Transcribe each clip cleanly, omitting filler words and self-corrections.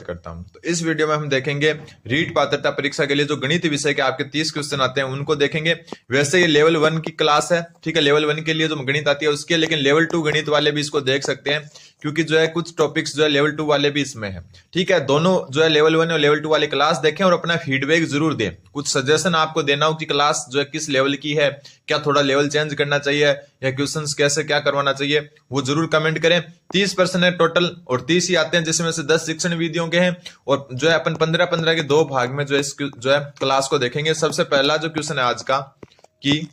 करता हूं। तो इस वीडियो में हम देखेंगे रीट पात्रता परीक्षा के लिए जो गणित विषय के आपके 30 क्वेश्चन आते हैं उनको देखेंगे। वैसे ये लेवल 1 की क्लास है, ठीक है, लेवल 1 के लिए जो गणित आती है उसके, लेकिन लेवल 2 गणित वाले भी इसको देख सकते हैं क्योंकि जो है कुछ टॉपिक्स जो है लेवल 2 वाले भी इसमें है, ठीक है। दोनों जो है लेवल 1 और लेवल 2 वाली क्लास देखें और अपना फीडबैक जरूर दें। कुछ सजेशन आपको देना हो कि क्लास जो है किस लेवल की है, क्या थोड़ा लेवल चेंज करना चाहिए या क्वेश्चंस कैसे क्या करवाना चाहिए, वो जरूर कमेंट करें। 30% है टोटल और 30 ही आते हैं, जिसमें से 10 शिक्षण वीडियो के हैं और जो है अपन 15-15 के 2 भाग में जो है जो है क्लास को देखेंगे। सबसे पहला जो क्वेश्चन है आज का कि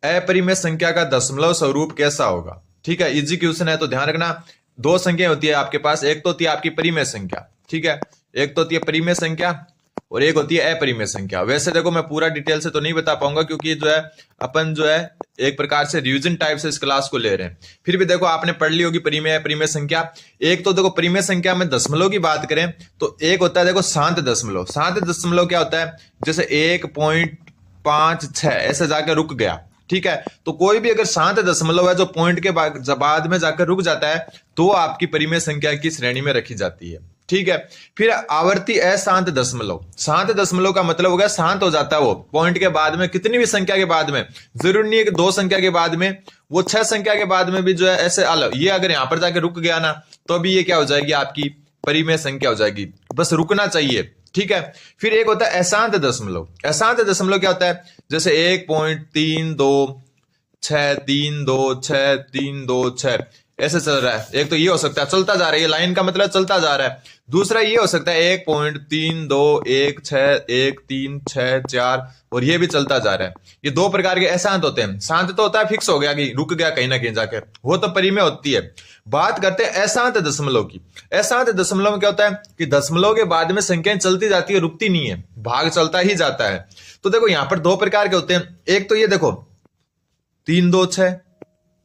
अपरिमेय संख्या का दशमलव स्वरूप कैसा होगा, ठीक है। इजी क्वेश्चन है तो ध्यान रखना। 2 संख्या होती है आपके पास, एक तो होती है आपकी परिमेय संख्या, ठीक है, एक तो होती है परिमेय संख्या और एक होती है अपरिमेय संख्या। वैसे देखो मैं पूरा डिटेल से तो नहीं बता पाऊंगा क्योंकि जो है अपन जो है एक प्रकार से रिवीजन टाइप से इस क्लास को ले रहे हैं। फिर भी देखो आपने पढ़ ली होगी परिमेय अपरिमेय संख्या। एक तो देखो परिमेय संख्या में दशमलव की बात करें तो एक होता है देखो शांत दशमलव। शांत दशमलव क्या होता है, जैसे 1.56 ऐसे जाकर रुक गया, ठीक है। तो कोई भी अगर शांत दशमलव है जो पॉइंट के बाद में जाकर रुक जाता है तो आपकी परिमेय संख्या की श्रेणी में रखी जाती है, ठीक है। फिर आवर्ती अशांत दशमलव। शांत दशमलव का मतलब हो गया शांत हो जाता है वो पॉइंट के बाद में, कितनी भी संख्या के बाद में, जरूरी नहीं है कि 2 संख्या के बाद में, वो 6 संख्या के बाद में भी जो है ऐसे अलग, ये अगर यहां पर जाकर रुक गया ना तो भी ये क्या हो जाएगी आपकी परिमेय संख्या हो जाएगी, बस रुकना चाहिए, ठीक है। फिर एक होता है अशांत दशमलव। अशांत दशमलव क्या होता है, जैसे 1.326326326326 ऐसे चल रहा है। एक तो ये हो सकता है चलता जा रहा है, लाइन का मतलब चलता जा रहा है। दूसरा ये हो सकता है 1.32161364 और ये भी चलता जा रहा है। ये 2 प्रकार के अशांत होते हैं। शांत तो होता है फिक्स हो गया कि रुक गया कहीं ना कहीं जाकर, वो तो परिमेय होती है। बात करते हैं अशांत दशमलव की। अशांत दशमलव में क्या होता है कि दशमलव के बाद में संख्याएं चलती जाती है, रुकती नहीं है, भाग चलता ही जाता है। तो देखो यहां पर 2 प्रकार के होते हैं। एक तो ये देखो 326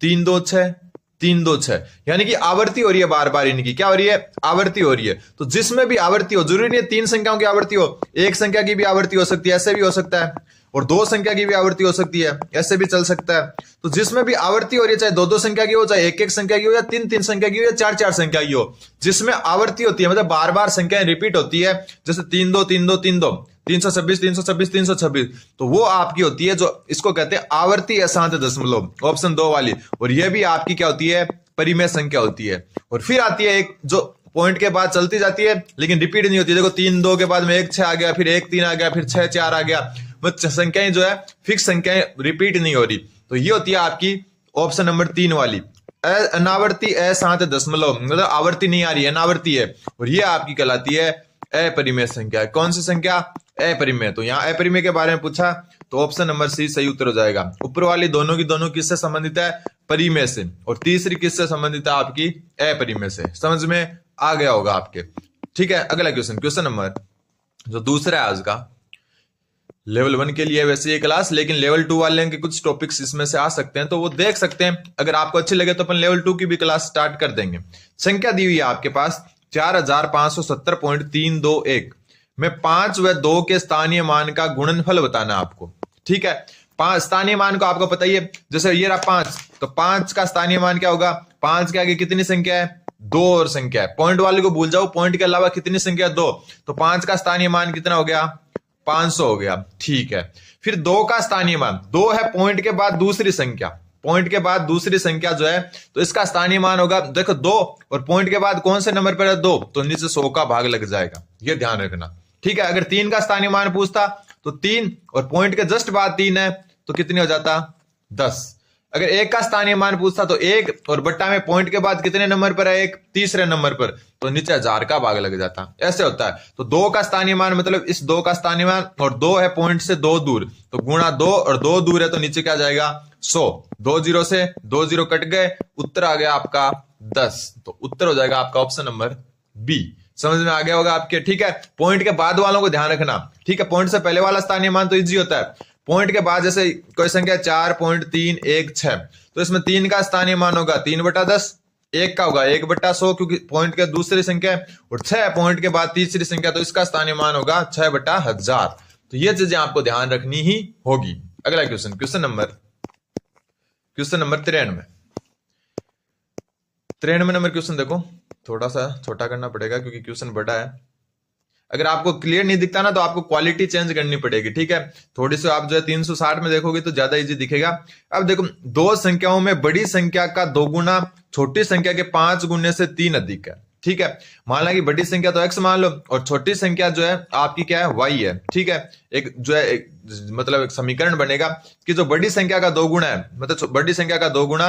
326 326, यानी कि आवर्ती हो रही है, बार बार इनकी क्या हो रही है, आवर्ती हो रही है। तो जिसमें भी आवर्ती हो, जरूरी नहीं है 3 संख्याओं की आवर्ती हो, 1 संख्या की भी आवर्ती हो सकती है, ऐसे भी हो सकता है, और 2 संख्या की भी आवर्ती हो सकती है, ऐसे भी चल सकता है। तो जिसमें भी आवर्ती हो रही है, चाहे 2-2 संख्या की हो, चाहे 1-1 संख्या की हो, या 3-3 संख्या की हो, या 4-4 संख्या की हो, जिसमें आवर्ती होती है मतलब बार बार संख्याएं रिपीट होती है, जैसे 3-2 3-2 3-2 326 326 326, तो वो आपकी होती है जो इसको कहते हैं आवर्ती अशांत दशमलव, ऑप्शन 2 वाली। और ये भी आपकी क्या होती है, परिमेय संख्या होती है। और फिर आती है एक जो पॉइंट के बाद चलती जाती है लेकिन रिपीट नहीं होती। देखो 3-2 के बाद में 1-6 आ गया, फिर 1-3 आ गया, फिर 6-4 आ गया, मतलब संख्याएं जो है फिक्स संख्याएं रिपीट नहीं हो रही। तो ये होती है आपकी ऑप्शन नंबर 3 वाली अनावर्ती अशांत दशमलव, मतलब आवर्ती नहीं आ रही है, अनावर्ती है, और ये आपकी कहलाती है अपरिमेय संख्या। कौन सी संख्या, अपरिमेय। तो यहाँ अपरिमेय के बारे में पूछा तो ऑप्शन नंबर सी सही उत्तर हो जाएगा। ऊपर वाली दोनों की दोनों किससे संबंधित है, परिमेय से, और तीसरी किससे संबंधित है, आपकी अपरिमेय से। समझ में आ गया होगा आपके, ठीक है। अगला क्वेश्चन, क्वेश्चन नंबर जो दूसरा है आज का, लेवल 1 के लिए वैसे ये क्लास, लेकिन लेवल 2 वाले के कुछ टॉपिक्स इसमें से आ सकते हैं तो वो देख सकते हैं। अगर आपको अच्छे लगे तो अपन लेवल 2 की भी क्लास स्टार्ट कर देंगे। संख्या दी हुई है आपके पास 4570.321 में 5 व 2 के स्थानीय मान का गुणनफल बताना आपको, ठीक है। 5 स्थानीय मान को आपको पता ही है, जैसे ये रहा 5, तो 5 का स्थानीय मान क्या होगा, 5 के आगे कितनी संख्या है, 2 और संख्या है। पॉइंट वाले को भूल जाओ, पॉइंट के अलावा कितनी संख्या, 2, तो 5 का स्थानीय मान कितना हो गया, 500 हो गया, ठीक है। फिर 2 का स्थानीय मान, 2 है पॉइंट के बाद दूसरी संख्या, पॉइंट के बाद दूसरी संख्या जो है तो इसका स्थानीय मान होगा, देखो 2 और पॉइंट के बाद कौन से नंबर पर है, 2, तो नीचे 100 का भाग लग जाएगा, ये ध्यान रखना, ठीक है। अगर 3 का स्थानीय मान पूछता तो 3 और पॉइंट के जस्ट बाद 3 है तो कितनी हो जाता, 10। अगर 1 का स्थानीय मान पूछता तो 1 और बट्टा में पॉइंट के बाद कितने नंबर पर है, 1, तीसरे नंबर पर, तो नीचे 1000 का भाग लग जाता, ऐसे होता है। तो 2 का स्थानीय मान मतलब इस 2 का स्थानीय मान, और 2 है पॉइंट से 2 दूर, तो गुणा 2 और 2 दूर है तो नीचे क्या जाएगा, 100। 2 0 से 2 0 कट गए, उत्तर आ गया आपका 10, तो उत्तर हो जाएगा आपका ऑप्शन नंबर बी। समझ में आ गया होगा आपके, ठीक है। पॉइंट के बाद वालों को ध्यान रखना, ठीक है। पॉइंट से पहले वाला स्थानीय मान तो इजी होता है, पॉइंट के बाद जैसे कोई संख्या 4.316, तो इसमें 3 का स्थानीय मान होगा 3/10, 1 का होगा 1/100 क्योंकि पॉइंट के दूसरी संख्या है, और 6 पॉइंट के बाद तीसरी संख्या, तो इसका स्थानीय मान होगा 6/1000। तो ये चीजें आपको ध्यान रखनी ही होगी। अगला question, question number 93 number question देखो, थोड़ा सा छोटा करना पड़ेगा क्योंकि क्वेश्चन बड़ा है। अगर आपको क्लियर नहीं दिखता ना तो आपको क्वालिटी चेंज करनी पड़ेगी, ठीक है। थोड़ी सी आप जो है 360 में देखोगे तो ज्यादा इजी दिखेगा। अब देखो, दो संख्याओं में बड़ी संख्या का 2 गुना छोटी संख्या के 5 गुने से 3 अधिक है, ठीक है। मान ला कि बड़ी संख्या तो x मान लो और छोटी संख्या जो है आपकी क्या है, y है, ठीक है। एक जो है मतलब एक समीकरण बनेगा कि जो बड़ी संख्या का 2 गुना है, मतलब बड़ी संख्या का 2 गुना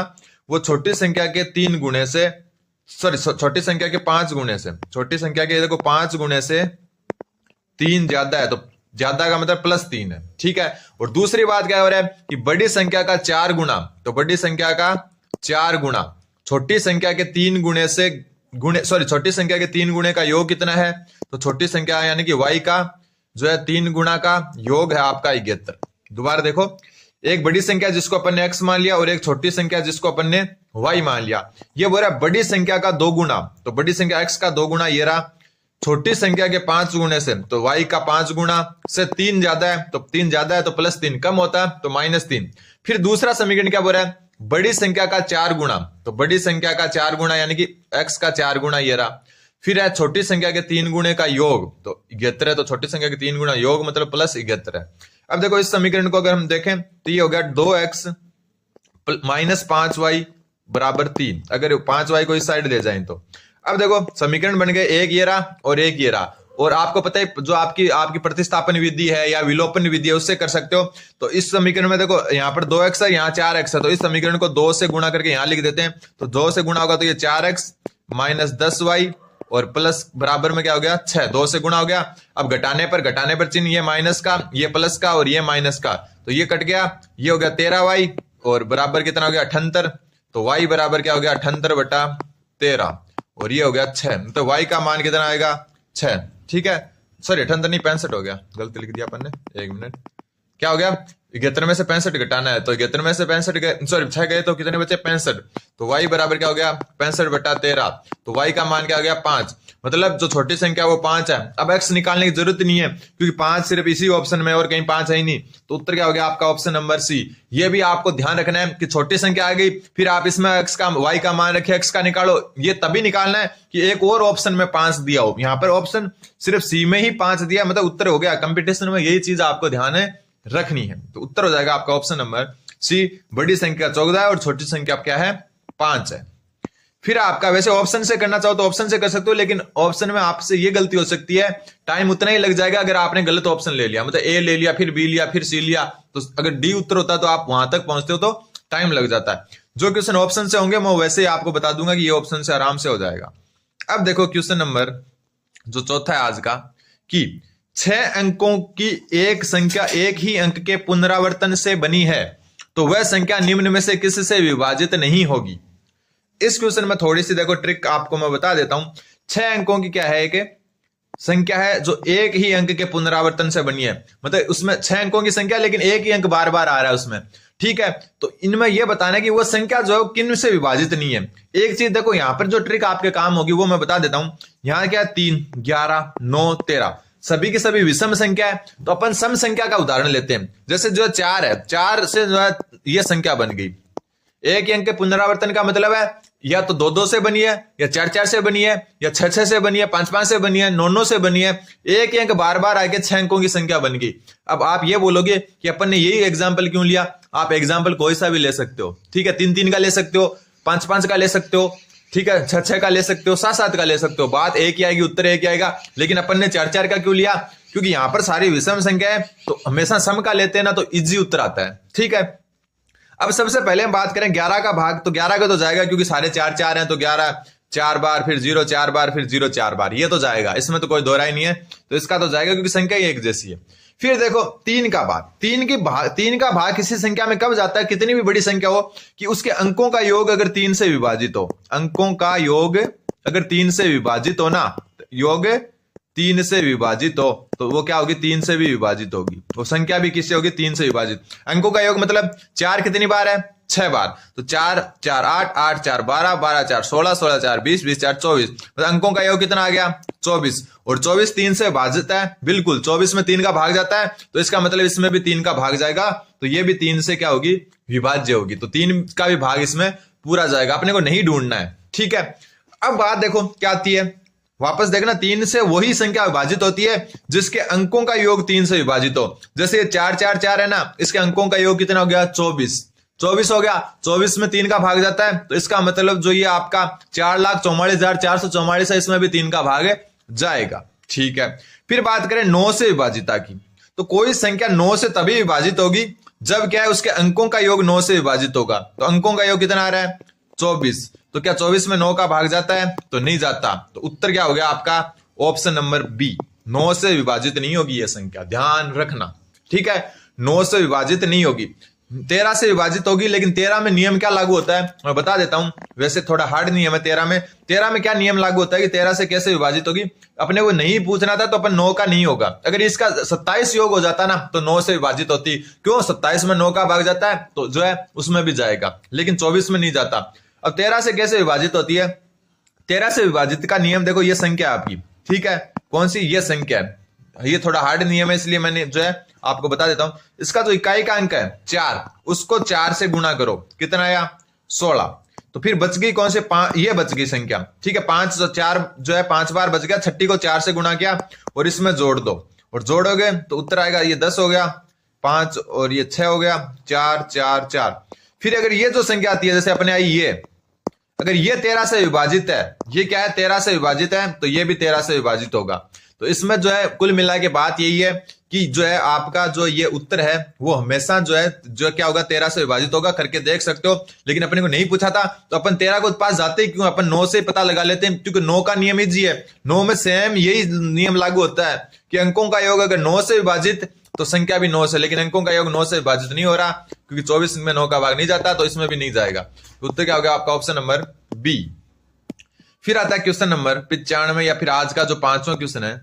वो छोटी संख्या के 3 गुने से, सॉरी छोटी संख्या के 5 गुने से, छोटी संख्या के देखो 5 गुने से 3 ज्यादा है, तो ज्यादा का मतलब +3 है, ठीक है। और दूसरी बात क्या हो रहा है कि बड़ी संख्या का 4 गुना, तो बड़ी संख्या का 4 गुना छोटी संख्या के 3 गुने से छोटी संख्या के 3 गुने का योग कितना है, तो छोटी संख्या यानी कि y का जो है 3 गुना का योग है आपका 71। दोबारा देखो, एक बड़ी संख्या जिसको अपन ने x मान लिया और एक छोटी संख्या जिसको अपन ने y मान लिया। ये बोल रहा है बड़ी संख्या का 2 गुना, तो बड़ी संख्या x का 2 गुना ये रहा, छोटी संख्या के 5 गुने से, तो y का 5 गुना से 3 ज्यादा है, तो 3 ज्यादा है तो +3, कम होता है तो -3। फिर दूसरा समीकरण क्या बोल रहा है, बड़ी संख्या का 4 गुना, तो बड़ी संख्या का 4 गुना यानी कि x का 4 गुना ये रहा। फिर है छोटी संख्या के 3 गुणे का योग, तो 71 है, तो छोटी संख्या के 3 गुना योग मतलब +71 है। अब देखो इस समीकरण को अगर हम देखें तो ये हो गया 2x - 5y बराबर 3, अगर 5y को इस साइड ले जाए तो। अब देखो समीकरण बन गए, एक ये रहा और एक ये रहा। और आपको पता है जो आपकी प्रतिस्थापन विधि है या विलोपन विधि है उससे कर सकते हो। तो इस समीकरण में देखो यहाँ पर 2x है, यहाँ 4x है, तो इस समीकरण को 2 से गुणा करके यहाँ लिख देते हैं। तो 2 से गुणा होगा तो ये 4x - 10y और प्लस बराबर में क्या हो गया 6, 2 से गुणा हो गया। अब घटाने पर चिन्ह, ये माइनस का, ये प्लस का और ये माइनस का, तो ये कट गया, ये हो गया 13y और बराबर कितना हो गया 78। तो y बराबर क्या हो गया 78/13 और ये हो गया 6, तो y का मान कितना आएगा 6, ठीक है। सॉरी 78 नहीं 65 हो गया, गलती लिख दिया अपन ने, 1 मिनट। क्या हो गया 71 में से 65 घटाना है, तो 71 में से 65 गए, सॉरी 6 गए तो कितने बचे 65, तो y बराबर क्या हो गया 65/13, तो y का मान क्या हो गया 5, मतलब जो छोटी संख्या वो 5 है। अब x निकालने की जरूरत नहीं है क्योंकि 5 सिर्फ इसी ऑप्शन में और कहीं 5 है ही नहीं, तो उत्तर क्या हो गया आपका ऑप्शन नंबर सी। ये भी आपको ध्यान रखना है कि छोटी संख्या आ गई, फिर आप इसमें x का y का मान रखे, x का निकालो, ये तभी निकालना है कि एक और ऑप्शन में 5 दिया हो। यहाँ पर ऑप्शन सिर्फ सी में ही 5 दिया, मतलब उत्तर हो गया। कंपटीशन में यही चीज आपको ध्यान है रखनी है, तो उत्तर हो जाएगा आपका ऑप्शन नंबर सी। बड़ी संख्या 14 है और छोटी संख्या क्या है 5 है। फिर आपका वैसे ऑप्शन से करना चाहो तो ऑप्शन से कर सकते हो, लेकिन ऑप्शन में आपसे ये गलती हो सकती है, टाइम उतना ही लग जाएगा अगर आपने गलत ऑप्शन ले लिया, मतलब ए ले लिया फिर बी लिया फिर सी लिया, तो अगर डी उत्तर होता तो आप वहां तक पहुंचते हो तो टाइम लग जाता है। जो क्वेश्चन ऑप्शन से होंगे मैं वैसे ही आपको बता दूंगा कि ये ऑप्शन से आराम से हो जाएगा। अब देखो क्वेश्चन नंबर जो चौथा है आज का, कि 6 अंकों की एक संख्या एक ही अंक के पुनरावर्तन से बनी है, तो वह संख्या निम्न में से किससे विभाजित नहीं होगी। इस क्वेश्चन में थोड़ी सी देखो ट्रिक आपको मैं बता देता हूं। 6 अंकों की क्या है कि संख्या है जो एक ही अंक के पुनरावर्तन से बनी है, मतलब उसमें 6 अंकों की संख्या लेकिन एक ही अंक बार बार आ रहा है उसमें, ठीक है। तो इनमें यह बताना है कि वो संख्या जो है किन से विभाजित नहीं है। एक चीज देखो यहां पर जो ट्रिक आपके काम होगी वो मैं बता देता हूं। यहां क्या 3, 11, 9, 13 सभी की सभी विषम संख्या है, तो अपन सम संख्या का उदाहरण लेते हैं। जैसे जो 4 है, 4 से जो है ये संख्या बन गई। एक अंक के पुनरावर्तन का मतलब है या तो 2-2 से बनी है, या 4-4 से बनी है, या 6-6 से बनी है, 5-5 से बनी है, 9-9 से बनी है। एक अंक बार बार आके 6 अंकों की संख्या बन गई। अब आप ये बोलोगे कि अपन ने यही एग्जाम्पल क्यों लिया। आप एग्जाम्पल कोई सा भी ले सकते हो, ठीक है। 3-3 का ले सकते हो, 5-5 का ले सकते हो, ठीक है, 6-6 का ले सकते हो, 7-7 का ले सकते हो, बात एक ही आएगी, उत्तर एक ही आएगा। लेकिन अपन ने 4-4 का क्यों लिया, क्योंकि यहां पर सारी विषम संख्या है, तो हमेशा सम का लेते हैं ना तो इजी उत्तर आता है, ठीक है। अब सबसे पहले हम बात करें 11 का भाग, तो 11 का तो जाएगा क्योंकि सारे 4-4 हैं, तो 11 4 बार फिर 0 4 बार फिर 0 4 बार, ये तो जाएगा, इसमें तो कोई दोहराई नहीं है, तो इसका तो जाएगा क्योंकि संख्या ही एक जैसी है। फिर देखो 3 का भाग, 3 का भाग किसी संख्या में कब जाता है, कितनी भी बड़ी संख्या हो कि उसके अंकों का योग अगर 3 से विभाजित हो, अंकों का योग अगर 3 से विभाजित हो ना, योग 3 से विभाजित हो तो वो क्या होगी 3 से भी विभाजित होगी, वो संख्या भी किससे होगी 3 से विभाजित। अंकों का योग मतलब 4 कितनी बार है 6 बार, तो 4 4 8 8 4 12 12 4 16 16 4 20 20 4 24, मतलब अंकों का योग कितना आ गया 24, और 24 3 से विभाजित है, बिल्कुल 24 में 3 का भाग जाता है, तो इसका मतलब इसमें भी 3 का भाग जाएगा, तो ये भी 3 से क्या होगी विभाज्य होगी, तो 3 का भी भाग इसमें पूरा जाएगा, अपने को नहीं ढूंढना है, ठीक है। अब बात देखो क्या आती है, वापस देखना, 3 से वही संख्या विभाजित होती है जिसके अंकों का योग 3 से विभाजित हो। जैसे ये 4 4 4 है ना, इसके अंकों का योग कितना हो गया, 24। 24 हो गया, 24 में 3 का भाग जाता है, तो इसका मतलब जो ये आपका 4,44,444 है, इसमें भी 3 का भाग जाएगा। ठीक है, फिर बात करें 9 से विभाजिता की, तो कोई संख्या 9 से तभी विभाजित होगी जब क्या है उसके अंकों का योग 9 से विभाजित होगा। तो अंकों का योग कितना आ रहा है, 24। तो क्या 24 में 9 का भाग जाता है, तो नहीं जाता। तो उत्तर क्या हो गया आपका, ऑप्शन नंबर बी, 9 से विभाजित नहीं होगी यह संख्या, ध्यान रखना। ठीक है, 9 से विभाजित नहीं होगी, 13 से विभाजित होगी। लेकिन 13 में नियम क्या लागू होता है मैं बता देता हूं, वैसे थोड़ा हार्ड नियम है 13 में क्या नियम लागू होता है कि 13 से कैसे विभाजित होगी, अपने को नहीं पूछना था तो अपन 9 का नहीं होगा। अगर इसका 27 योग हो जाता ना तो 9 से विभाजित होती, क्यों, 27 में 9 का भाग जाता है तो जो है उसमें भी जाएगा, लेकिन 24 में नहीं जाता। अब 13 से कैसे विभाजित होती है, 13 से विभाजित का नियम देखो, ये संख्या आपकी, ठीक है, कौन सी, ये संख्या है, ये थोड़ा हार्ड नियम है इसलिए मैंने जो है आपको बता देता हूं। इसका जो इकाई का अंक है 4, उसको 4 से गुणा करो, कितना आया, 16। तो फिर बच गई कौन से, ये बच गई संख्या, ठीक है, 5 4 जो है 5 बार बच गया, 6 को 4 से गुणा किया और इसमें जोड़ दो, और जोड़ोगे तो उत्तर आएगा ये 10 हो गया, 5 और ये 6 हो गया, 4 4 4। फिर अगर ये जो संख्या आती है जैसे अपने आई ये, अगर ये 13 से विभाजित है, ये क्या है 13 से विभाजित है, तो ये भी 13 से विभाजित होगा। तो इसमें जो है कुल मिला के बात यही है कि जो है आपका जो ये उत्तर है वो हमेशा जो है जो क्या होगा 13 से विभाजित होगा, करके देख सकते हो। लेकिन अपने को नहीं पूछा था तो अपन 13 को पास जाते ही क्यों, अपन 9 से पता लगा लेते हैं, क्योंकि 9 का नियम इजी है, 9 में सेम यही नियम लागू होता है कि अंकों का योग अगर 9 से विभाजित तो संख्या भी 9 से, लेकिन अंकों का योग 9 से विभाजित नहीं हो रहा क्योंकि 24 में 9 का भाग नहीं जाता, तो इसमें भी नहीं जाएगा। उत्तर क्या हो गया आपका, ऑप्शन नंबर बी। फिर आता है क्वेश्चन नंबर 95 या फिर आज का जो 5वां क्वेश्चन है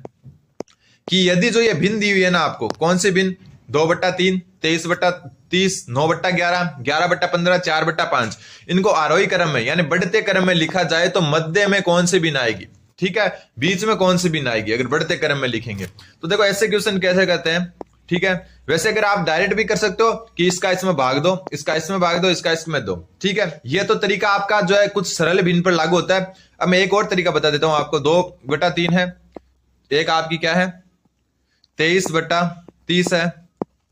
कि यदि जो ये भिन्न दी हुई है ना आपको, कौन सी भिन्न, 2/3, 23/30, 9/11, 11/15, 4/5, इनको आरोही क्रम में यानी बढ़ते क्रम में लिखा जाए तो मध्य में कौन सी भिन्न आएगी, ठीक है, बीच में कौन सी भिन्न आएगी अगर बढ़ते क्रम में लिखेंगे। तो देखो ऐसे क्वेश्चन कैसे करते हैं, ठीक है, वैसे अगर आप डायरेक्ट भी कर सकते हो कि इसका इसमें भाग दो, इसका इसमें भाग दो, इसका इसमें दो, ठीक है, ये तो तरीका आपका जो है कुछ सरल भिन्न पर लागू होता है। अब मैं एक और तरीका बता देता हूं आपको, 2/3 है, एक आपकी क्या है 23/30 है,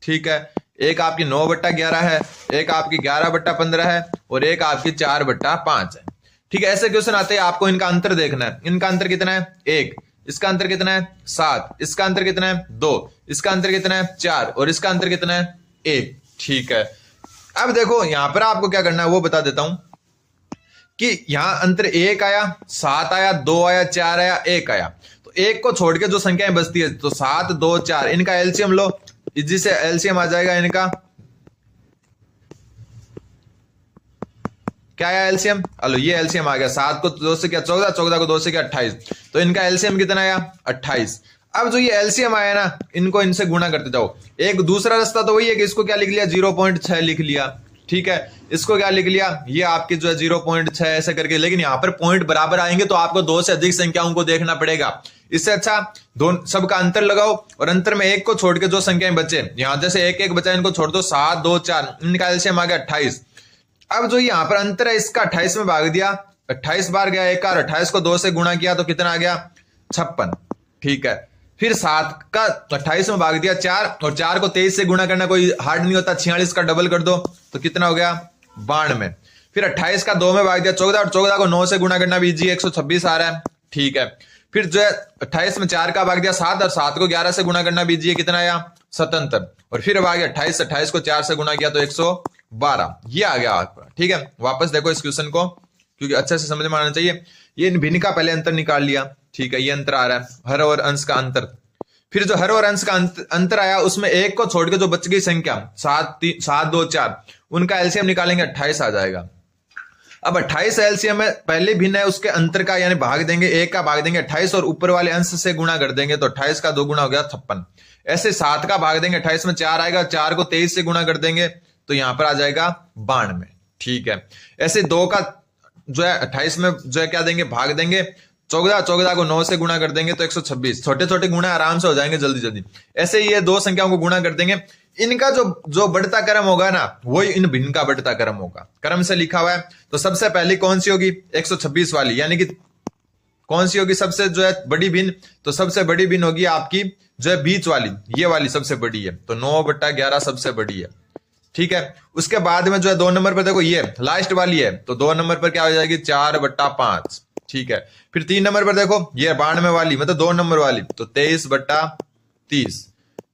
ठीक है, एक आपकी 9/11 है, एक आपकी 11/15 है और एक आपकी 4/5 है, ठीक है। ऐसे क्वेश्चन आते हैं, आपको इनका अंतर देखना है, इनका अंतर कितना है 1, इसका अंतर कितना है 7, इसका अंतर कितना है 2, इसका अंतर कितना है 4 और इसका अंतर कितना है 1, ठीक है। अब देखो यहां पर आपको क्या करना है वो बता देता हूं कि यहां अंतर 1 आया, 7 आया, 2 आया, 4 आया, 1 आया, तो 1 को छोड़ के जो संख्याएं बचती है तो 7 2 4, इनका एलसीएम लो, जिससे एलसीएम आ जाएगा इनका क्या आया एलसीएम, हेलो ये एलसीएम आ गया, 7 को 2 से क्या 14, 14 को 2 से क्या 28, तो इनका एलसीएम कितना आया 28। अब जो ये एलसीएम आया ना, इनको इनसे गुणा करते जाओ। एक दूसरा रास्ता तो वही है कि इसको क्या लिख लिया 0.6 लिख लिया, ठीक है, इसको क्या लिख लिया, ये आपके जो है 0.6 ऐसे करके, लेकिन यहां पर पॉइंट बराबर आएंगे तो आपको 2 से अधिक संख्याओं को देखना पड़ेगा। इससे अच्छा दोनों सबका अंतर लगाओ और अंतर में 1 को छोड़ के जो संख्याएं बचे, यहां जैसे 1 1 बचा, इनको छोड़ दो, 7 2 4, इनका एलसीएम आ गया 28। अब जो यहां पर अंतर है इसका 28 में भाग दिया, 28 बार गया 1 और 28 को 2 से गुणा किया तो कितना आ गया 56, ठीक है। फिर 7 का 28 में भाग दिया 4 और 4 को 23 से गुणा करना कोई हार्ड नहीं होता, 46 का डबल कर दो तो कितना हो गया 92। फिर 28 का 2 में भाग दिया 14 और 14 को 9 से गुणा करना भी इजी, 126 आ रहा है, ठीक है। फिर जो है 28 में 4 का भाग दिया 7 और 7 को 11 से गुणा करना भी इजी है, कितना आया 77। और फिर भाग 28 28 को 4 से गुणा किया तो 112, ये आ गया आपका, ठीक है। वापस देखो इस क्वेश्चन को क्योंकि अच्छे से समझ में आना चाहिए। ये भिन्न का पहले अंतर निकाल लिया, ठीक है, ये अंतर आ रहा है हर और अंश का अंतर। फिर जो हर और अंश का अंतर आया उसमें 1 को छोड़ के जो बच गई संख्या 7 2 4, उनका एलसीएम निकालेंगे 28 आ जाएगा। अब 28 एलसीएम में पहले भिन्न है उसके अंतर का यानी भाग देंगे, 1 का भाग देंगे 28 और ऊपर वाले अंश से गुणा कर देंगे तो 28 का 2 गुणा हो गया 56। ऐसे 7 का भाग देंगे 28 में 4 आएगा, 4 को 23 से गुणा कर देंगे तो यहां पर आ जाएगा 92, ठीक है। ऐसे 2 का जो है 28 में जो है क्या देंगे भाग देंगे, 14 को 9 से गुणा कर देंगे तो 126, छोटे छोटे गुणा आराम से हो जाएंगे जल्दी जल्दी। ऐसे ये 2 संख्याओं को गुणा कर देंगे, इनका जो बढ़ता क्रम होगा ना वही इन भिन्न का बढ़ता क्रम होगा, क्रम से लिखा हुआ है। तो सबसे पहले कौन सी होगी 126 वाली, यानी कि कौन सी होगी सबसे जो है बड़ी भिन्न? तो सबसे बड़ी भिन्न होगी आपकी जो है बीच वाली, ये वाली सबसे बड़ी है, तो 9/11 सबसे बड़ी है। ठीक है, उसके बाद में जो है 2 नंबर पर देखो ये लास्ट वाली है, तो 2 नंबर पर क्या हो जाएगी 4/5। ठीक है, फिर 3 नंबर पर देखो ये 92 वाली, मतलब 2 नंबर वाली, तो 23/30।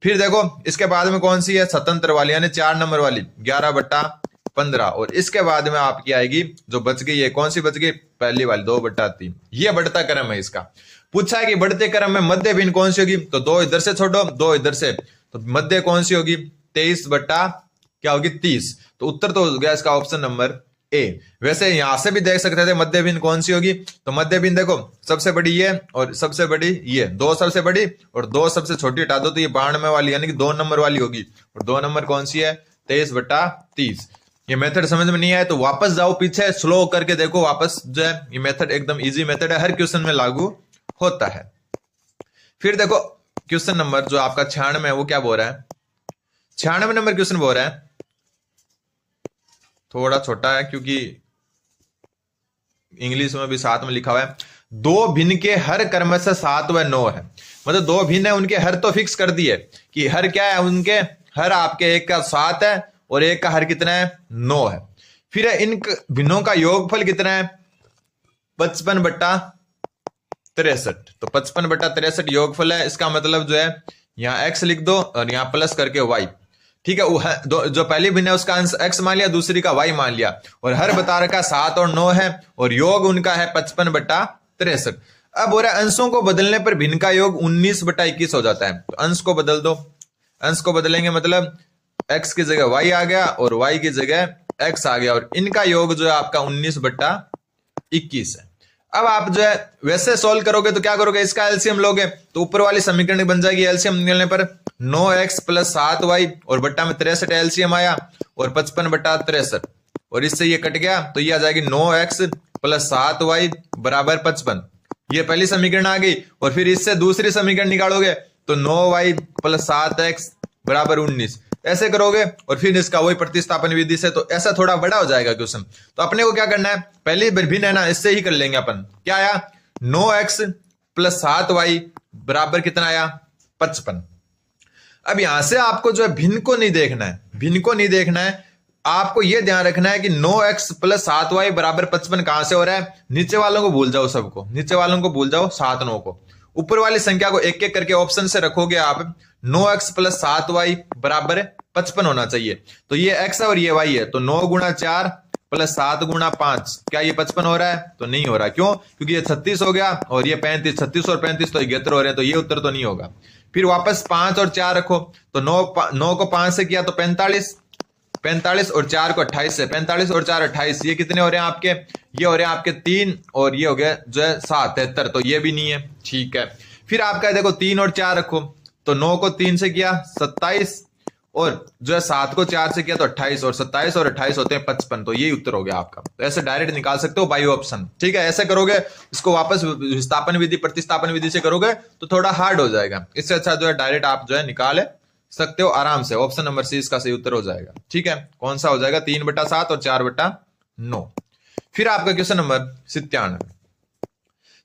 फिर देखो इसके बाद में कौन सी है स्वतंत्र वाली, यानी 4 नंबर वाली 11/15। और इसके बाद में आपकी आएगी जो बच गई है, कौन सी बच गई? पहली वाली 2/3। ये बढ़ता क्रम है इसका। पूछा है कि बढ़ते क्रम में मध्य भिन्न कौन सी होगी, तो 2 इधर से छोड़ो 2 इधर से, तो मध्य कौन सी होगी? 23/30। तो उत्तर तो हो गया इसका ऑप्शन नंबर ए। वैसे यहां से भी देख सकते थे मध्य भिन्न कौन सी होगी, तो मध्य भिन्न देखो सबसे बड़ी ये और सबसे बड़ी ये, 2 सबसे बड़ी और 2 सबसे छोटी हटा दो, तो ये 92 वाली यानी कि 2 नंबर वाली होगी। और 2 नंबर कौन सी है? 23/30। ये मेथड समझ में नहीं आया तो वापस जाओ पीछे, स्लो करके देखो वापस, जो है ये मेथड एकदम इजी मेथड है, हर क्वेश्चन में लागू होता है। फिर देखो क्वेश्चन नंबर जो आपका 96 है वो क्या बोल रहा है? 96 नंबर क्वेश्चन बोल रहा है, थोड़ा छोटा है क्योंकि इंग्लिश में भी साथ में लिखा हुआ है, 2 भिन्न के हर क्रम से 7 व 9 है। मतलब 2 भिन्न है, उनके हर तो फिक्स कर दिए कि हर क्या है, उनके हर आपके एक का 7 है और एक का हर कितना है? 9 है। फिर इन भिन्नों का योगफल कितना है? 55/63। तो 55/63 योगफल है। इसका मतलब जो है यहां x लिख दो और यहां प्लस करके y। ठीक है, जो पहली भिन्न है उसका अंश x मान लिया, दूसरी का y मान लिया, और हर बता रखा 7 और 9 है, और योग उनका है 55/63। अब हो रहा है अंशों को बदलने पर भिन्न का योग 19/21 हो जाता है। तो अंश को बदल दो, अंश को बदलेंगे मतलब x की जगह y आ गया और y की जगह x आ गया, और इनका योग जो है आपका 19/21 है। अब आप जो है वैसे सोल्व करोगे तो क्या करोगे? इसका एलसीएम लोगे तो ऊपर वाली समीकरण बन जाएगी, एलसीएम निकलने पर 9x + 7y और बट्टा में 63 एलसीएम आया और 55/63, और इससे ये कट गया तो ये आ जाएगी 9x + 7y = 55। ये पहली समीकरण आ गई, और फिर इससे दूसरी समीकरण निकालोगे तो 9y + 7x = 19। ऐसे करोगे और फिर इसका वही प्रतिस्थापन विधि से, तो ऐसा थोड़ा बड़ा हो जाएगा क्वेश्चन। तो अपने को क्या करना है, पहली भिन्न है ना, इससे ही कर लेंगे अपन। क्या आया? 9x + 7y बराबर कितना आया? 55। अब यहां से आपको जो है भिन्न को नहीं देखना है, भिन्न को नहीं देखना है, आपको यह ध्यान रखना है कि 9x + 7y = 55 कहां से हो रहा है? नीचे वालों को भूल जाओ, सबको नीचे वालों को भूल जाओ, 7 9 को। ऊपर वाली संख्या को एक एक करके ऑप्शन से रखोगे आप। 9x + 7y = 55 होना चाहिए, तो ये x है और ये y है, तो 9 × 4 + 7 × 5, क्या ये 55 हो रहा है? तो नहीं हो रहा। क्यों? क्योंकि ये 36 हो गया और ये 35, 36 और 35 तो 71 हो रहे हैं, तो ये उत्तर तो नहीं होगा। फिर वापस 5 और 4 रखो, तो 9 को 5 से किया तो 45, 45 और 4 को 28 से, 45 और 4 28, ये कितने हो रहे हैं आपके? ये हो रहे हैं आपके 3, और ये हो गया जो है 7 73, तो ये भी नहीं है। ठीक है, फिर आपका देखो 3 और 4 रखो, तो 9 को 3 से किया 27, और जो है 7 को 4 से किया तो 28, और 27 और 28 होते हैं 55, तो यही उत्तर हो गया आपका। तो ऐसे डायरेक्ट निकाल सकते हो बाई ऑप्शन। ठीक है, ऐसे करोगे, इसको वापस विस्थापन विधि प्रतिस्थापन विधि से करोगे तो थोड़ा हार्ड हो जाएगा। इससे अच्छा जो है डायरेक्ट आप जो है निकाल सकते हो आराम से। ऑप्शन नंबर सी इसका सही उत्तर हो जाएगा। ठीक है, कौन सा हो जाएगा? 3/7 और 4/9। फिर आपका क्वेश्चन नंबर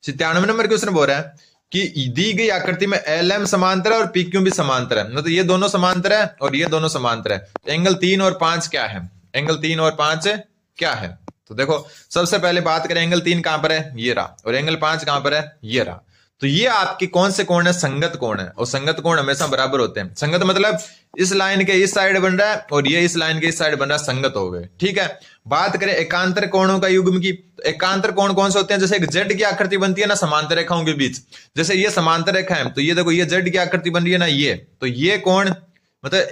97 नंबर क्वेश्चन बोल रहा है कि दी गई आकृति में LM समांतर है और PQ भी समांतर है, मतलब ये दोनों समांतर है और ये दोनों समांतर है। तो एंगल 3 और 5 क्या है? एंगल 3 और 5 क्या है? तो देखो सबसे पहले बात करें, एंगल 3 कहां पर है? ये रहा। और एंगल 5 कहां पर है? ये रहा। तो ये आपकी कौन से कोण है? संगत कोण है, और संगत कोण हमेशा बराबर होते हैं। संगत मतलब इस लाइन के इस साइड बन रहा है और ये इस लाइन के इस साइड बन रहा है, संगत हो गए। ठीक है, बात करें एकांतर कोणों का युग्म की, तो एकांतर कोण कौन से होते हैं? जैसे एक जेड की आकृति बनती है ना समांतर रेखाओं के बीच, जैसे ये समांतर रेखा है, तो ये देखो ये जेड की आकृति बन रही है ना, ये तो ये कोण मतलब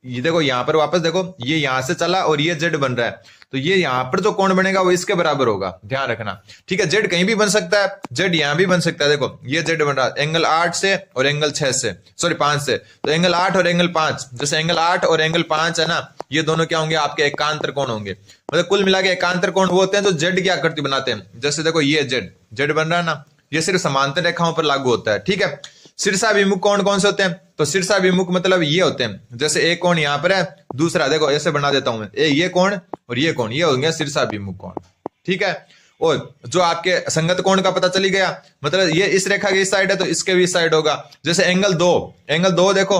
ये देखो यहां पर वापस देखो, ये यहां से चला और ये जेड बन रहा है, तो ये यहां पर जो कोण बनेगा वो इसके बराबर होगा, ध्यान रखना। ठीक है, जेड कहीं भी बन सकता है, जेड यहां भी बन सकता है। देखो ये जेड बन रहा है एंगल 8 से और एंगल 6 से, सॉरी 5 से, तो एंगल 8 और एंगल 5, जैसे एंगल 8 और एंगल 5 है ना, ये दोनों क्या होंगे? आपके एकांतर कोण होंगे। मतलब कुल मिला के एकांतर कोण वो होते हैं जो जेड की आकृति बनाते हैं। जैसे देखो ये जेड बन रहा है ना, ये सिर्फ समांतर रेखाओं पर लागू होता है। ठीक है, शीर्षाभिमुख कोण कौन से होते हैं? तो शीर्षाभिमुख मतलब ये होते हैं, जैसे एक कोण यहां पर है, दूसरा देखो ऐसे बना देता हूं मैं, ये कोण और ये कोण, ये हो गया शीर्षाभिमुख कोण। ठीक है, और जो आपके संगत कोण का पता चली गया, मतलब ये इस रेखा की इस साइड है तो इसके भी इस साइड होगा। जैसे एंगल दो देखो,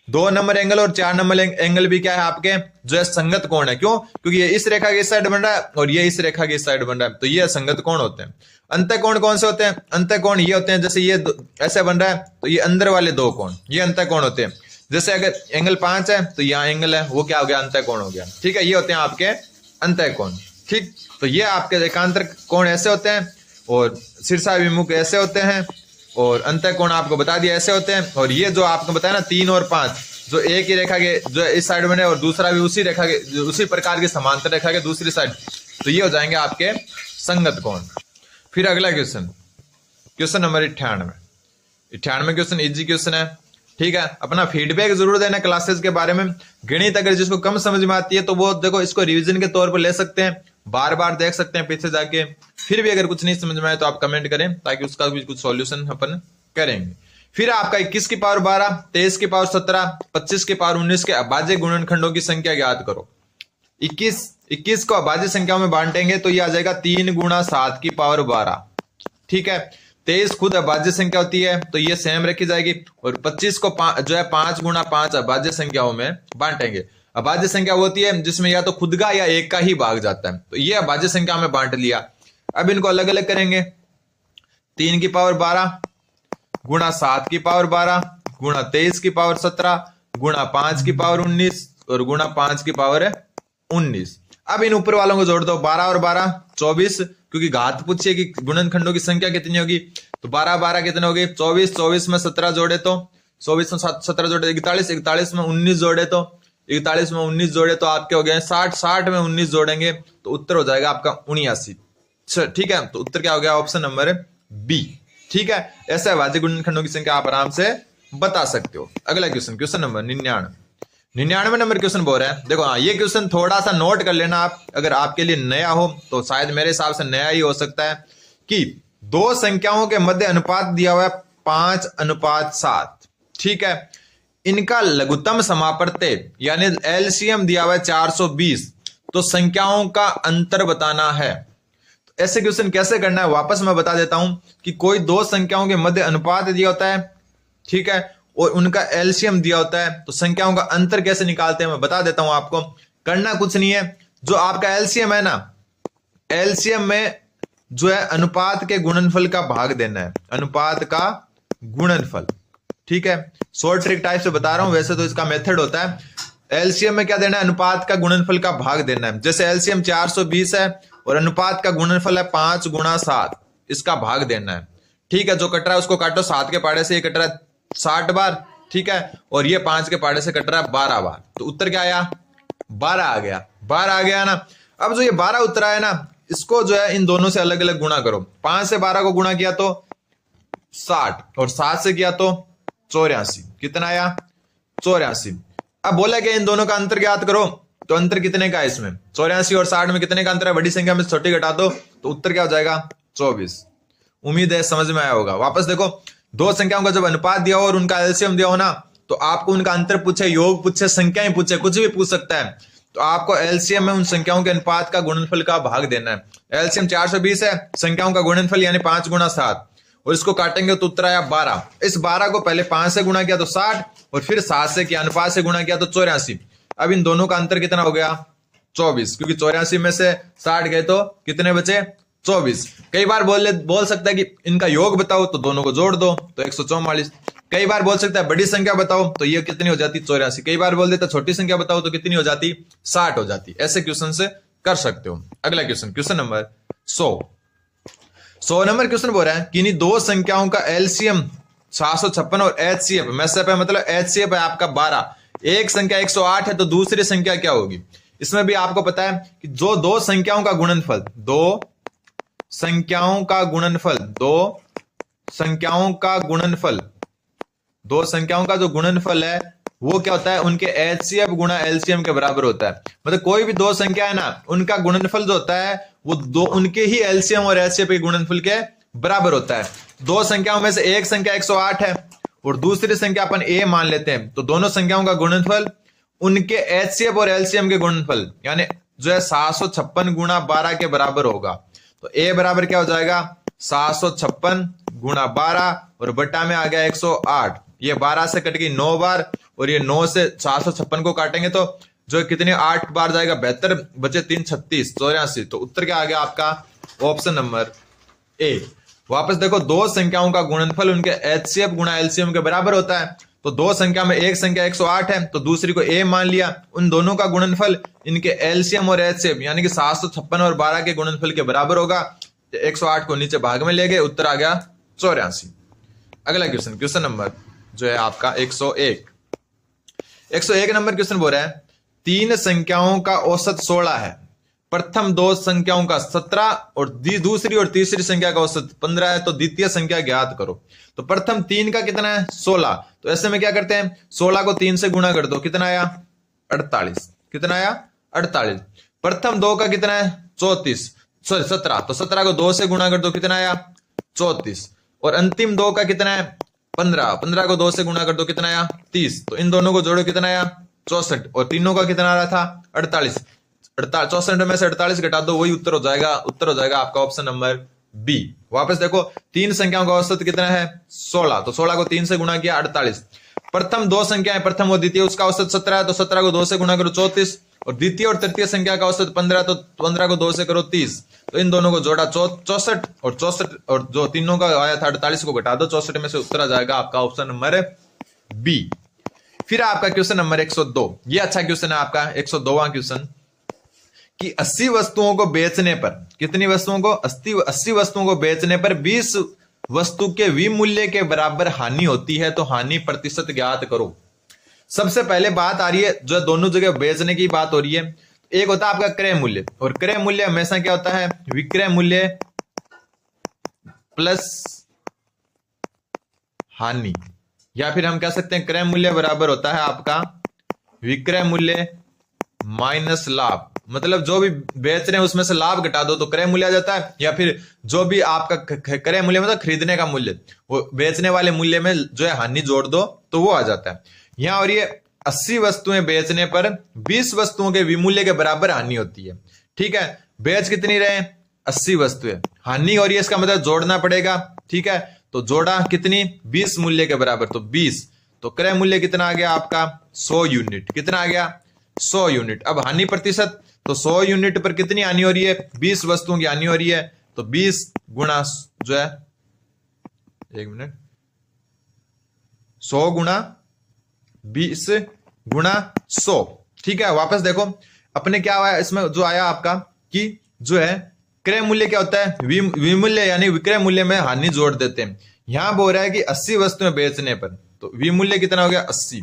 2 नंबर एंगल और 4 नंबर एंगल भी क्या है आपके जो है संगत कोण है। क्यों? क्योंकि ये इस रेखा की इस साइड बन रहा है और ये इस रेखा की इस साइड बन रहा है, तो ये संगत कोण होते हैं। अंतः कोण कौन से होते हैं? अंतः कोण ये होते हैं, जैसे ये ऐसे बन रहा है तो ये अंदर वाले 2 कोण, ये अंतः कोण होते हैं। जैसे अगर एंगल 5 है तो यहाँ एंगल है, वो क्या हो गया? अंतः कोण हो गया। ठीक है, ये होते हैं आपके अंतः कोण। ठीक, तो ये आपके एकांतर कोण ऐसे होते हैं और शीर्षाभिमुख ऐसे होते हैं और अंतः कोण आपको बता दिया ऐसे होते हैं। और ये जो आपको बताया ना 3 और 5 जो एक ही रेखा के जो इस साइड बने और दूसरा भी उसी रेखा के उसी प्रकार की समांतर रेखा के दूसरी साइड, तो ये हो जाएंगे आपके संगत कोण। फिर अगला question number 98 question easy question है। ठीक है, अपना फीडबैक जरूर देना क्लासेस के बारे में। गणित अगर जिसको कम समझ में आती है तो वो देखो इसको रिवीजन के तौर पर ले सकते हैं, बार बार देख सकते हैं पीछे जाके। फिर भी अगर कुछ नहीं समझ में आए तो आप कमेंट करें ताकि उसका भी कुछ सॉल्यूशन अपन करेंगे। फिर आपका 21 की पावर 12, 23 की पावर 17, 25 की पावर 19 के अभाज्य गुणनखंडों की संख्या ज्ञात करो। 21 को अभाज्य संख्याओं में बांटेंगे तो ये आ जाएगा 3 गुणा 7 की पावर 12। ठीक है, 23 खुद अभाज्य संख्या होती है तो ये सेम रखी जाएगी और 25 को जो है 5 गुणा 5 अभाज्य संख्याओं में बांटेंगे। अभाज्य संख्या वो होती है जिसमें या तो खुद का या एक का ही भाग जाता है, तो ये अभाज्य संख्या में बांट लिया। अब इनको अलग अलग करेंगे, 3 की पावर 12 गुणा 7 की पावर 12 गुणा 23 की पावर 17 गुणा 5 की पावर 19 और गुणा 5 की पावर 19। अब इन ऊपर वालों को जोड़ दो, 12 और 12 24, क्योंकि घात पूछिए कि गुणनखंडों की संख्या कितनी होगी, तो 12 12 कितने होगी 24, 24 में 17 जोड़े तो 24 में 17 जोड़े 41, 41 में 19 जोड़े तो 41 में 19 जोड़े तो आपके हो गए 60, 60 में 19 जोड़ेंगे तो उत्तर हो जाएगा आपका 79। ठीक है, तो उत्तर क्या हो गया? Option number B. ठीक है, ऐसा अभाज्य गुणनखंडों की संख्या आप आराम से बता सकते हो। अगला क्वेश्चन नंबर 99 नंबर क्वेश्चन बोल रहा है। देखो हाँ, ये क्वेश्चन थोड़ा सा नोट कर लेना आप, अगर आपके लिए नया हो तो शायद मेरे हिसाब से नया ही हो सकता है कि 2 संख्याओं के मध्य अनुपात दिया हुआ है 5:7। ठीक है, इनका लघुत्तम समापवर्त्य यानी एलसीएम दिया हुआ है 420, तो संख्याओं का अंतर बताना है। तो ऐसे क्वेश्चन कैसे करना है वापस मैं बता देता हूं कि कोई 2 संख्याओं के मध्य अनुपात दिया होता है, ठीक है, और उनका एलसीएम दिया होता है, तो संख्याओं का अंतर कैसे निकालते हैं मैं बता देता हूं आपको। करना कुछ नहीं है, जो आपका एलसीएम है ना, एलसीएम में जो है अनुपात के गुणनफल का भाग देना है, अनुपात का गुणनफल। ठीक है, शॉर्ट ट्रिक टाइप से बता रहा हूं, वैसे तो इसका मेथड होता है। एलसीएम में क्या देना है? अनुपात का गुणनफल का भाग देना है। जैसे एलसीएम 420 है और अनुपात का गुणनफल है 5 गुणा 7, इसका भाग देना है। ठीक है, जो कट रहा है उसको काटो, 7 के पाड़े से ये कट रहा है 60 बार, ठीक है, और ये 5 के पाड़े से कट रहा है 12 बार, तो उत्तर क्या आया? 12 आ गया। 12 आ गया ना। अब जो ये 12 उत्तरा है ना, इसको जो है इन दोनों से अलग अलग गुणा करो। 5 से 12 को गुणा किया तो 60 और 7 से किया तो 84। कितना आया? 84। अब बोला कि इन दोनों का अंतर ज्ञात करो, तो अंतर कितने का है इसमें? 84 और 60 में कितने का अंतर है? बड़ी संख्या में छोटी घटा दो तो उत्तर क्या हो जाएगा? 24। उम्मीद है समझ में आया होगा। वापस देखो, 2 संख्याओं का जब अनुपात दिया हो और उनका एलसीएम दिया हो ना, तो आपको उनका अंतर पूछे, योग पूछे, संख्याएं पूछे, कुछ भी पूछ सकता है, तो आपको एलसीएम में उन संख्याओं के अनुपात का गुणनफल का भाग देना है। एलसीएम 420 है, संख्याओं का गुणनफल यानी 5 गुणा 7, और इसको काटेंगे तो उत्तर आया 12। इस 12 को पहले 5 से गुणा किया तो 60 और फिर 7 से किया, अनुपात से गुणा किया तो 84। अब इन दोनों का अंतर कितना हो गया? 24, क्योंकि 84 में से 60 गए तो कितने बचे? 24। कई बार बोल सकता है कि इनका योग बताओ, तो दोनों को जोड़ दो तो 144। कई बार बोल सकता है बड़ी संख्या बताओ, तो ये कितनी हो जाती? 84। कई बार बोल देता छोटी संख्या बताओ, तो कितनी हो जाती? 60 हो जाती। ऐसे क्वेश्चन से कर सकते हो। अगला क्वेश्चन नंबर 100 नंबर क्वेश्चन बोल रहा है कि इन्हीं 2 संख्याओं का एलसीएम 756 और एचसीएफ, मैसेप है मतलब एचसीएफ है आपका 12। एक संख्या 108 है तो दूसरी संख्या क्या होगी? इसमें भी आपको पता है कि जो 2 संख्याओं का गुणनफल, 2 संख्याओं का जो गुणनफल है वो क्या होता है? उनके एचसीएफ गुणा एलसीएम के बराबर होता है। मतलब कोई भी 2 संख्या है ना, उनका गुणनफल जो होता है वो उनके ही एलसीएम और एचसीएफ के गुणनफल के बराबर होता है। 2 संख्याओं में से एक संख्या 108 है और दूसरी संख्या अपन ए मान लेते हैं, तो दोनों संख्याओं का गुणनफल उनके एचसीएफ और एलसीएम के गुणनफल यानी जो है 756 गुणा 12 के बराबर होगा। तो ए बराबर क्या हो जाएगा 756 गुणा 12 और बट्टा में आ गया 108। ये 12 से कट गई 9 बार और ये 9 से 756 को काटेंगे तो जो कितने 8 बार जाएगा 72, बचे 3 36 84। तो उत्तर क्या आ गया आपका ऑप्शन नंबर ए। वापस देखो, दो संख्याओं का गुणनफल उनके एचसीएफ गुणा एलसीएम के बराबर होता है। तो दो संख्या में एक संख्या 108 है तो दूसरी को ए मान लिया, उन दोनों का गुणनफल इनके एलसीएम और एचसीएफ यानी कि 756 और 12 के गुणनफल के बराबर होगा। 108 को नीचे भाग में ले गए, उत्तर आ गया 84। अगला क्वेश्चन, क्वेश्चन नंबर जो है आपका 101 नंबर क्वेश्चन बोल रहा है तीन संख्याओं का औसत 16 है, प्रथम दो संख्याओं का 17 और दूसरी और तीसरी संख्या का औसत 15 है, तो द्वितीय संख्या ज्ञात करो। तो प्रथम 3 का कितना है 16, तो ऐसे में क्या करते हैं 16 को 3 से गुणा कर दो, कितना आया 48, कितना आया 48। प्रथम 2 का कितना है 17, तो 17 को 2 से गुणा कर दो, कितना आया 34। और अंतिम 2 का कितना है 15 को 2 से गुणा कर दो, कितना आया 30। तो इन दोनों को जोड़ो, कितना आया 64 और तीनों का कितना आ रहा था 48। 64 में से 48 घटा दो, वही उत्तर हो जाएगा। उत्तर हो जाएगा आपका ऑप्शन नंबर बी। वापस देखो, तीन संख्याओं का औसत कितना है 16, तो 16 को 3 से गुणा किया 48। प्रथम दो संख्याएं, प्रथम और द्वितीय, उसका औसत 17 है तो 17 को 2 से गुणा करो 34 और द्वितीय और तृतीय संख्या का औसत 15 तो 15 को 2 से करो 30। तो इन दोनों को जोड़ा 64 और जो तीनों का आया था 48 को घटा दो 64 में से, उत्तर आ जाएगा आपका ऑप्शन नंबर बी। फिर आपका क्वेश्चन नंबर 102, ये अच्छा क्वेश्चन है आपका 102वां क्वेश्चन कि 80 वस्तुओं को बेचने पर, कितनी वस्तुओं को 80 वस्तुओं को बेचने पर 20 वस्तु के विमूल्य के बराबर हानि होती है, तो हानि प्रतिशत ज्ञात करो। सबसे पहले बात आ रही है जो दोनों जगह बेचने की बात हो रही है। एक होता है आपका क्रय मूल्य, और क्रय मूल्य हमेशा क्या होता है विक्रय मूल्य प्लस हानि, या फिर हम कह सकते हैं क्रय मूल्य बराबर होता है आपका विक्रय मूल्य माइनस लाभ। मतलब जो भी बेच रहे हैं उसमें से लाभ घटा दो तो क्रय मूल्य आ जाता है, या फिर जो भी आपका क्रय मूल्य मतलब खरीदने का मूल्य, वो बेचने वाले मूल्य में जो है हानि जोड़ दो तो वो आ जाता है यहां। और ये 80 वस्तुएं बेचने पर 20 वस्तुओं के विमूल्य के बराबर हानि होती है। ठीक है, बेच कितनी रहे 80 वस्तुएं, हानि हो रही है, इसका मतलब जोड़ना पड़ेगा। ठीक है, तो जोड़ा कितनी 20 मूल्य के बराबर, तो 20, तो क्रय मूल्य कितना आ गया आपका 100 यूनिट, कितना आ गया 100 यूनिट। अब हानि प्रतिशत, तो 100 यूनिट पर कितनी हानि हो रही है 20 वस्तुओं की हानि हो रही है, तो 20 गुणा जो है 100 गुणा 20 गुणा 100। ठीक है, वापस देखो अपने क्या आया इसमें जो आया आपका कि जो है क्रय मूल्य क्या होता है विमूल्य यानी विक्रय मूल्य में हानि जोड़ देते हैं। यहां बोल रहा है कि 80 वस्तुएं बेचने पर, तो विमूल्य कितना हो गया 80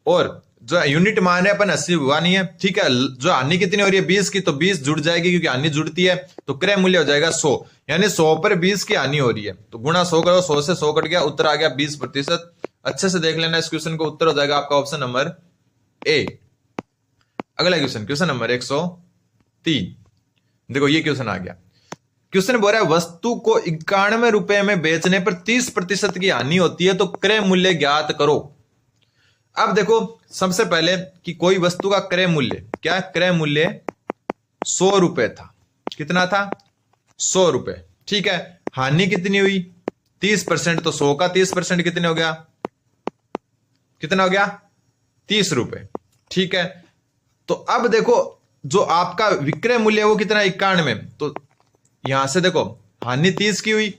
और जो यूनिट मान है अपन 80 हुआ नहीं है। ठीक है, जो हानि कितनी हो रही है 20 की, तो 20 जुड़ जाएगी क्योंकि हानि जुड़ती है, तो क्रय मूल्य हो जाएगा 100, यानी 100 पर 20 की हानि हो रही है, तो गुणा 100 करो, 100 से 100 कट गया, उत्तर आ गया 20%। अच्छे से देख लेना इस क्वेश्चन को, उत्तर हो जाएगा आपका ऑप्शन नंबर ए। अगला क्वेश्चन, क्वेश्चन नंबर 103। देखो ये क्वेश्चन आ गया, क्वेश्चन बोल रहा है वस्तु को 91 रुपए में बेचने पर 30% की हानि होती है, तो क्रय मूल्य ज्ञात करो। अब देखो सबसे पहले कि कोई वस्तु का क्रय मूल्य, क्या क्रय मूल्य 100 रुपए था, कितना था 100 रुपए। ठीक है, हानि कितनी हुई 30%, तो 100 का 30% कितने हो गया, कितना हो गया 30 रुपए। ठीक है, तो अब देखो जो आपका विक्रय मूल्य वो कितना 91, तो यहां से देखो हानि 30 की हुई,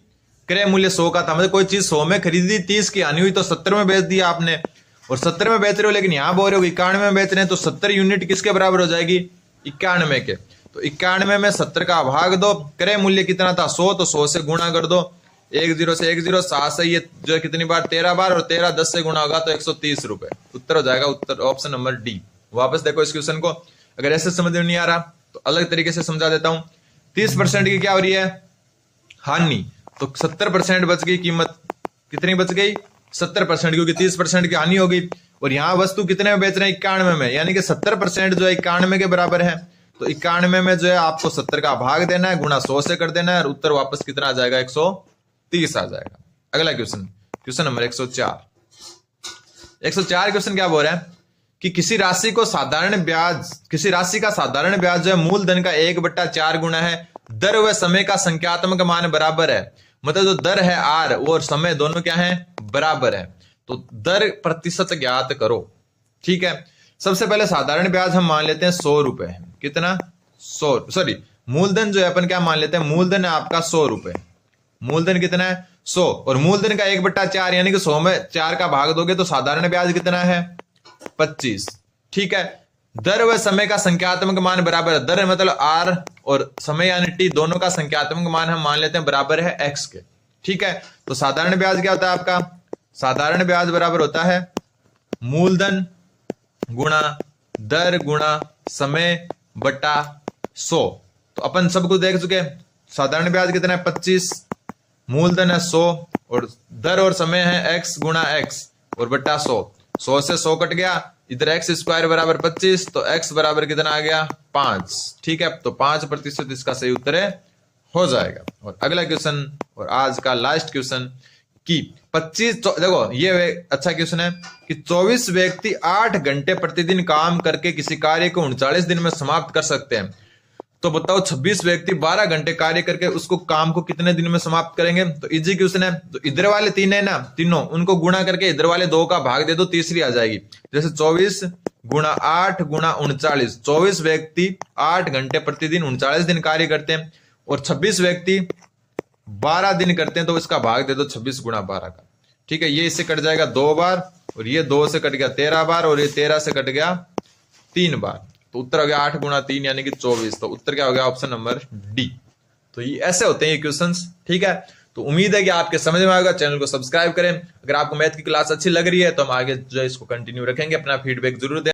क्रय मूल्य 100 का था, मतलब कोई चीज 100 में खरीदी 30 की हानि हुई तो 70 में बेच दिया आपने, और 70 में बेच रहे हो, लेकिन यहां बोल रहे हो 91 में बेच रहे हैं, तो 70 यूनिट किसके बराबर हो जाएगी 91 के, तो 91 में 70 का भाग दो, क्रय मूल्य कितना था 100, तो 100 से गुणा कर दो, 10 से 10 7 से ये जो है कितनी बार 13 बार, और 13 10 से गुणा होगा तो 130 रुपए, उत्तर हो जाएगा उत्तर ऑप्शन नंबर डी। वापस देखो इस क्वेश्चन को, अगर ऐसे समझ में नहीं आ रहा तो अलग तरीके से समझा देता हूं। 30% की क्या हो रही है हानि, तो 70% बच गई, कीमत कितनी बच गई 70%, क्योंकि 30% की हानि हो गई, और यहां वस्तु कितने में बेच रहे हैं 91 में, यानी कि 70% जो है 91 के बराबर है, तो 91 में जो है आपको 70 का भाग देना है, गुणा 100 से कर देना है, और उत्तर वापस कितना आ जाएगा 130 आ जाएगा। अगला क्वेश्चन, क्वेश्चन नंबर 104 क्वेश्चन क्या बोल रहा है कि किसी राशि का साधारण ब्याज जो है मूलधन का 1/4 गुना है, दर व समय का संख्यात्मक मान बराबर है, मतलब जो दर है आर और समय दोनों क्या है, बराबर है। तो दर प्रतिशत ज्ञात करो। ठीक है, सबसे पहले साधारण ब्याज हम मान लेते हैं 100 रुपए। कितना, 100, सॉरी मूलधन जो है अपन क्या मान लेते हैं, मूलधन है आपका 100 रुपए। मूलधन कितना है, 100, और मूलधन का 1/4 यानी कि 100 में 4 का भाग दोगे तो साधारण ब्याज कितना है, 25। ठीक है, दर व समय का संख्यात्मक मान बराबर है, दर मतलब आर और समय यानी टी दोनों का संख्यात्मक मान हम मान लेते हैं बराबर है एक्स के। ठीक है, तो साधारण ब्याज क्या होता है आपका, साधारण ब्याज बराबर होता है मूलधन गुणा दर गुणा समय बटा 100। तो अपन सब कुछ देख चुके, साधारण ब्याज कितना है 25, मूलधन है 100 और दर और समय है x गुणा x और बट्टा 100। 100 से 100 कट गया, इधर x स्क्वायर बराबर 25, तो x बराबर कितना आ गया, 5। ठीक है, तो 5% इसका सही उत्तर है, हो जाएगा। और अगला क्वेश्चन और आज का लास्ट क्वेश्चन कि 25, देखो ये अच्छा क्वेश्चन है कि 24 व्यक्ति 8 घंटे प्रतिदिन काम करके किसी कार्य को 39 दिन में समाप्त कर सकते हैं, तो बताओ 26 व्यक्ति 12 घंटे कार्य करके उसको काम को कितने दिन में समाप्त करेंगे। तो इजी क्वेश्चन है, तो इधर वाले 3 है ना, तीनों उनको गुणा करके इधर वाले 2 का भाग दे दो, तीसरी आ जाएगी। जैसे 24 गुणा 8 गुणा 39, 24 व्यक्ति 8 घंटे प्रतिदिन 39 दिन कार्य करते हैं और 26 व्यक्ति 12 दिन करते हैं, तो इसका भाग दे दो 26 गुणा 12 का। ठीक है, ये इससे कट जाएगा 2 बार और ये 2 से कट गया 13 बार और ये 13 से कट गया 3 बार, तो उत्तर हो गया 8 गुणा 3 यानी कि 24। तो उत्तर क्या हो गया, ऑप्शन नंबर डी। तो ये ऐसे होते हैं ये क्वेश्चंस। ठीक है, तो उम्मीद है कि आपके समझ में आएगा। चैनल को सब्सक्राइब करें। अगर आपको मैथ की क्लास अच्छी लग रही है तो हम आगे जो है इसको कंटिन्यू रखेंगे। अपना फीडबैक जरूर दें।